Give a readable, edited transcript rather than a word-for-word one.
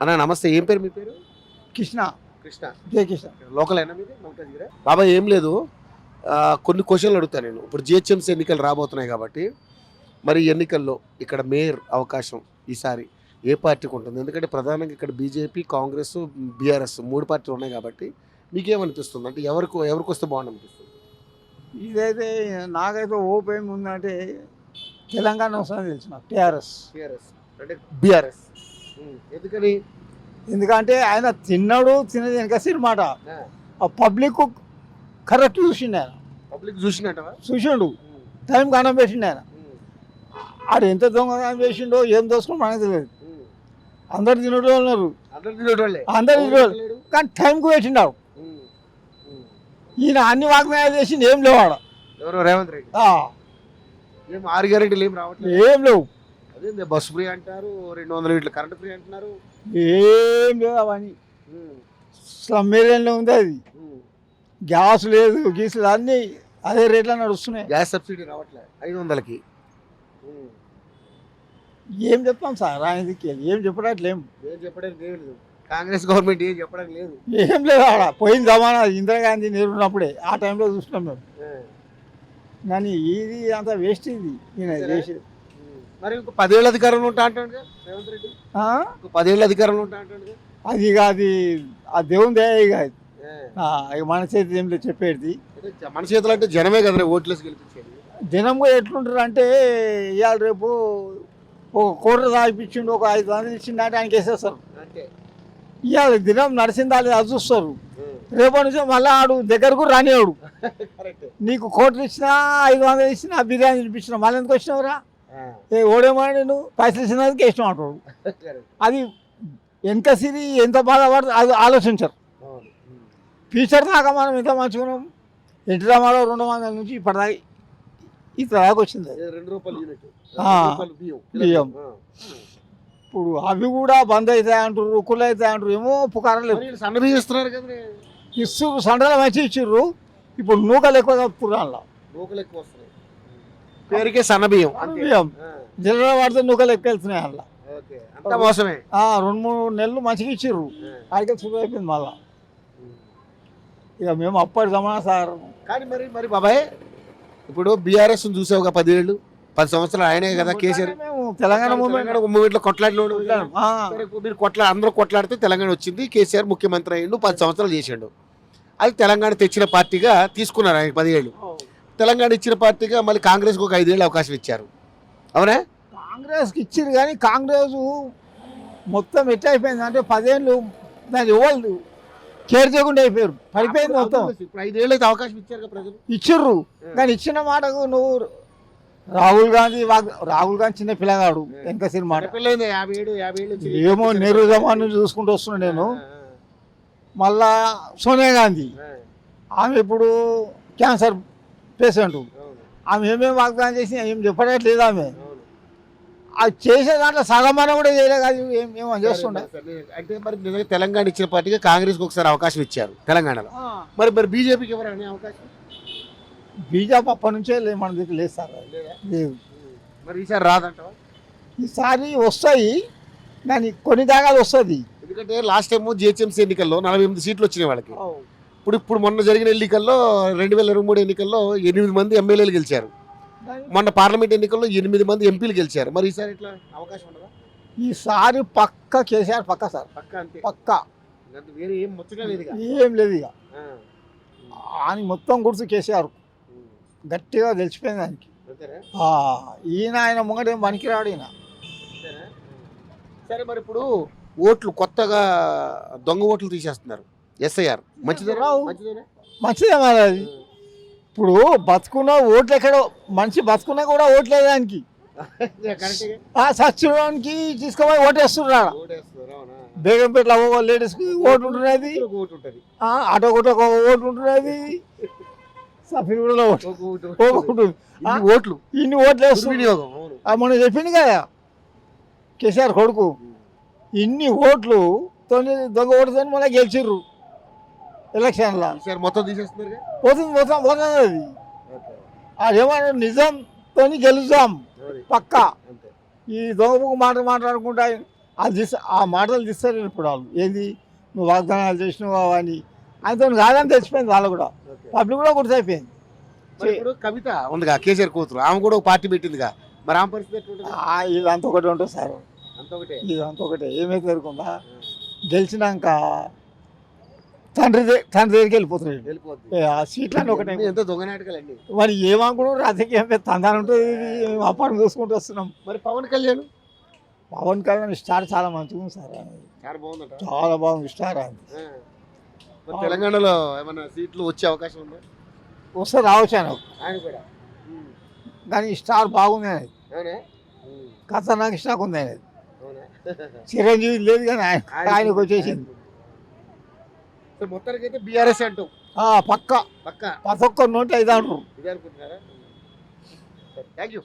అన్న నమస్తే, ఏం పేరు మీ పేరు? కృష్ణ కృష్ణ. జయ కృష్ణ. లోకల్ అయినా మీది? బాబా ఏం లేదు, కొన్ని క్వశ్చన్లు అడుగుతాను నేను. ఇప్పుడు జిహెచ్ఎంసీ ఎన్నికలు రాబోతున్నాయి కాబట్టి మరి ఎన్నికల్లో ఇక్కడ మేయర్ అవకాశం ఈసారి ఏ పార్టీకి ఉంటుంది? ఎందుకంటే ప్రధానంగా ఇక్కడ బీజేపీ, కాంగ్రెస్, బీఆర్ఎస్ 3 పార్టీలు ఉన్నాయి కాబట్టి మీకేమనిపిస్తుంది? అంటే ఎవరికి వస్తే బాగుంది అనిపిస్తుంది? ఇదైతే నాకైతే ఓపు ఏమి ఉందంటే తెలంగాణ వస్తుందని తెలిసిన టీఆర్ఎస్. అంటే బీఆర్ఎస్. ఎందుకని? ఎందుకంటే ఆయన తిన్నది వెనక సినిమాట ఆ పబ్లిక్ కరెక్ట్ చూసిండు. ఆయన పబ్లిక్ చూసిండు, టైంకి అన్నం పెట్టిండు. ఆయన ఆడు ఎంత దొంగతనం చేసిండో ఏం దోసుకుని మనకు తెలియదు. అందరు తినడం ఉన్నారు, అందరు తినడం, కానీ టైంకి పెట్టిండు. ఈయన అన్ని వాగ్దానాలు చేసిండు, ఏం లేవాడ. ఎవరు? రేవంత్ రెడ్డి. 6 గ్యారెంటీలు ఏం రావట్లేదు, ఏం లేవు. అదే బస్సు ఫ్రీ అంటారు, 200 యూనిట్ల కరెంట్ ఫ్రీ అంటున్నారు, ఏం లేవు. అవన్నీ స్లమ్ ఏరియాలో ఉంది. అది గ్యాస్ లేదు, గీసులు అన్నీ అదే రేట్లో నడుస్తున్నాయి. గ్యాస్ సబ్సిడీ రావట్లేదు 500కి. ఏం చెప్తాం సార్? ఆయనకి ఏం చెప్పడానికి లేదు. కాంగ్రెస్ గవర్నమెంట్ ఏం చెప్పడానికి లేదు, ఏం లేదు. ఆడ పోయిన జమానా ఇందిరాగాంధీ నేరున్నప్పుడే ఆ టైంలో చూస్తున్నాం మేము. కానీ ఇది అంత వేస్ట్. ఇది ఈయన చేసేది. మరి 10 ఏళ్ళ అధికారంలో ఉంటా అంటాడు రేవంత్ రెడ్డి. 10 ఏళ్ళ అధికారంలో ఉంటా అంటాడు. అది కాదు, ఆ దేవుని దయ. ఇక మన చేతి ఏం లేదు చెప్పేది. మన చేతులు అంటే జనమే కదా ఓట్లేసి గెలిపించేది. జనం కూడా ఎట్లుంటారు అంటే ఇవాళ రేపు ఒక కోట తాగిపించిండు, ఒక 500 ఇచ్చిండు అంటే ఆయనకి వేసేస్తారు. ఇవాళ దినం నడిచిందా లేదా అది చూస్తారు. రేపటి నుంచి మళ్ళీ ఆడు దగ్గరకు రానివాడు. నీకు కోట్లు ఇచ్చినా 500 ఇచ్చినా బిర్యానీ తినిపించినా మళ్ళీ ఎందుకు వచ్చినావురా? ఓడేమో నువ్వు పైసలు ఇచ్చినందుకు ఇష్టం అంటాడు. అది ఎంత సిరి ఎంత బాధపడుతుంది అది ఆలోచించరు. ఫ్యూచర్ దాకా మనం ఎంత మంచుకున్నాం. ఎన్టీ రామారావు 200 నుంచి ఇప్పటిదాకా ఇంతదాకా వచ్చింది. 2 రూపాయలు బియ్యం. ఇప్పుడు అవి కూడా బంద్ అవుతాయి అంటారు, రుక్కులు అవుతాయి అంటారు. ఏమో పుకారలేదు. సన్నబియ్యం కదా, ఇస్తు సండలు మంచి ఇచ్చిర్రు. ఇప్పుడు నూకలు ఎక్కువ పురాణంలో పేరుకే సన్నబియ్యం. బియ్యం జిల్లా వాడితే నూకలు ఎక్కువ వెళ్తున్నాయి. అందులో అంతా మోసమే. 2-3 నెలలు మంచిగా ఇచ్చిర్రు, అడిగే శుభ్ర అయిపోయింది మళ్ళా. ఇక మేము అప్పటి జమానా సార్. కానీ మరి బాబాయ్ ఇప్పుడు బీఆర్ఎస్ చూసావు 10 సంవత్సరాలు ఆయనే కదా కేసీఆర్. మేము తెలంగాణ మూమెంట్లో కొట్లాడినోడు. మీరు అందరూ కొట్లాడితే తెలంగాణ వచ్చింది. కేసీఆర్ ముఖ్యమంత్రి అయ్యిండు, 10 సంవత్సరాలు చేసిండు. అది తెలంగాణ తెచ్చిన పార్టీగా తీసుకున్నారు ఆయన 10 ఏళ్ళు. తెలంగాణ ఇచ్చిన పార్టీగా మళ్ళీ కాంగ్రెస్కి ఒక 5 ఏళ్ళు అవకాశం ఇచ్చారు. అవునా? కాంగ్రెస్కి ఇచ్చారు కానీ కాంగ్రెస్ మొత్తం ఎట్లా అయిపోయింది అంటే 10 ఏళ్ళు దాని ఎవరు కేర్ చేయకుండా అయిపోయారు, పడిపోయింది మొత్తం. ఇప్పుడు 5 ఏళ్ళు అయితే అవకాశం ఇచ్చారు ప్రజలు, ఇచ్చిర్రు. కానీ ఇచ్చిన మాటకు నువ్వు రాహుల్ గాంధీ చిన్న పిల్లగాడు, ఎంత సినిమా ఏమో నెహ్రూ జమాన్ నుంచి చూసుకుంటూ వస్తున్నాను నేను. మళ్ళా సోనియా గాంధీ, ఆమె ఇప్పుడు క్యాన్సర్ పేషెంట్. ఆమె ఏమేమి వాగ్దానం చేసి ఏం చెప్పట్లేదు. ఆమె అది చేసే దాంట్లో సగమన కూడా చేయలేదు. అది ఏమో చేస్తుండే. అంటే మరి తెలంగాణ ఇచ్చిన పార్టీగా కాంగ్రెస్కి ఒకసారి అవకాశం ఇచ్చారు తెలంగాణలో. మరి బీజేపీకి ఎవరైనా అవకాశం? బీజేపీ అప్పటి నుంచే మన దగ్గర లేదు సార్, లేదు. మరి ఈసారి రాదంటావా? ఈసారి వస్తాయి కానీ కొన్ని దాకా వస్తుంది. ఎందుకంటే లాస్ట్ టైం జిహెచ్ఎంసీ ఎన్నికల్లో 48 సీట్లు వచ్చినాయి వాళ్ళకి. ఇప్పుడు మొన్న జరిగిన ఎన్నికల్లో 2023 ఎన్నికల్లో 8 మంది ఎమ్మెల్యేలు గెలిచారు. మొన్న పార్లమెంట్ ఎన్నికల్లో 8 మంది ఎంపీలు గెలిచారు. మరి ఈసారి ఎట్లా అవకాశం ఉండదా? ఈసారి పక్క కేసీఆర్ పక్క సార్, పక్క వేరే ఏం ముచ్చట లేదు, ఏం లేదు. ఇక అని మొత్తం గుర్తు కేసీఆర్ గట్టిగా తెలిసిపోయింది దానికి. ఆయన ముంగట ఏం పనికిరాడు ఈయన. సరే మరి ఇప్పుడు ఓట్లు కొత్తగా దొంగ ఓట్లు తీసేస్తున్నారు, SIR. మంచిదే మరి అది. ఇప్పుడు బతుకున్న ఓట్లు ఎక్కడో మనిషి బతుకున్నా కూడా ఓట్లేదు దానికి. సచివానికి తీసుకుపోయి ఓటేస్తున్నారు. బేగంపేటలో లేడీస్కి ఓటు ఉంటున్నది, ఆటో కూడా ఓటు ఉంటున్నది, సఫీగూడలో ఓట్లు ఇన్ని ఓట్లు వేస్తుంది. మనం చెప్పింది కదా కేసీఆర్ కొడుకు, ఇన్ని ఓట్లు దొంగ ఓటుతో మళ్ళీ గెలిచిర్రు ఎలక్షన్లో. మొత్తం తీసేస్తున్నారు, పోతుంది అది. అదేమన్నా నిజంతో గెలుస్తాం పక్కా. ఈ దొంగ మాట్లాడుకుంటా అది ఆ మాటలు తీస్తారు ఇప్పుడు వాళ్ళు ఏంది నువ్వు వాగ్దానాలు చేసినావు అని ఆయనతో కాదని తెచ్చిపోయింది వాళ్ళు కూడా పబ్లిక్ కూడా గుర్తయిపోయింది. మరి ఇప్పుడు కవిత ఉందిగా కేసీఆర్ కూతురు, ఆమె కూడా ఒక పార్టీ పెట్టిందిగా, మరి ఆమె పరిస్థితి ఎట్లుంటుంది? ఇదంతా ఒకటి ఉంటుంది సార్, అంత ఒకటే. ఇదంతా ఒకటే. ఏమైతే జరుగుతుందా గెలిచినాక తండ్రి దగ్గరికి వెళ్ళిపోతున్నాడు. వెళ్ళిపోద్ది. ఆ సీట్లన్నీ ఒకటే. ఎంత దొంగ నాటకాలు అండి. మరి ఏమనుకున్నాడు రాజకీయం తందాని ఉంటుంది, అప్పటి చూసుకుంటూ వస్తున్నాం. మరి పవన్ కళ్యాణ్ పవన్ కళ్యాణ్ స్టార్ చాలా మంచిగా ఉంది సార్, చాలా బాగుందట. చాలా బాగుంది స్టార్ ఆయన. మరి తెలంగాణలో ఏమన్నా సీట్లు వచ్చే అవకాశం ఉందా? వస్తే రావచ్చు ఆయన, ఆయన కూడా. కానీ స్టార్ బాగుంది అనేది అవునా? ఖతర్నాక్ స్టాక్ ఉంది అనేది. అవునా? చిరంజీవి లేదు కానీ ఆయనకు వచ్చేసింది. మొత్తానికి అయితే బీఆర్ఎస్ అంటాం పక్క పక్క. ప్రతి ఒక్క నోటి 5 అంటారు. ఇదే అనుకుంటున్నారా? Thank you.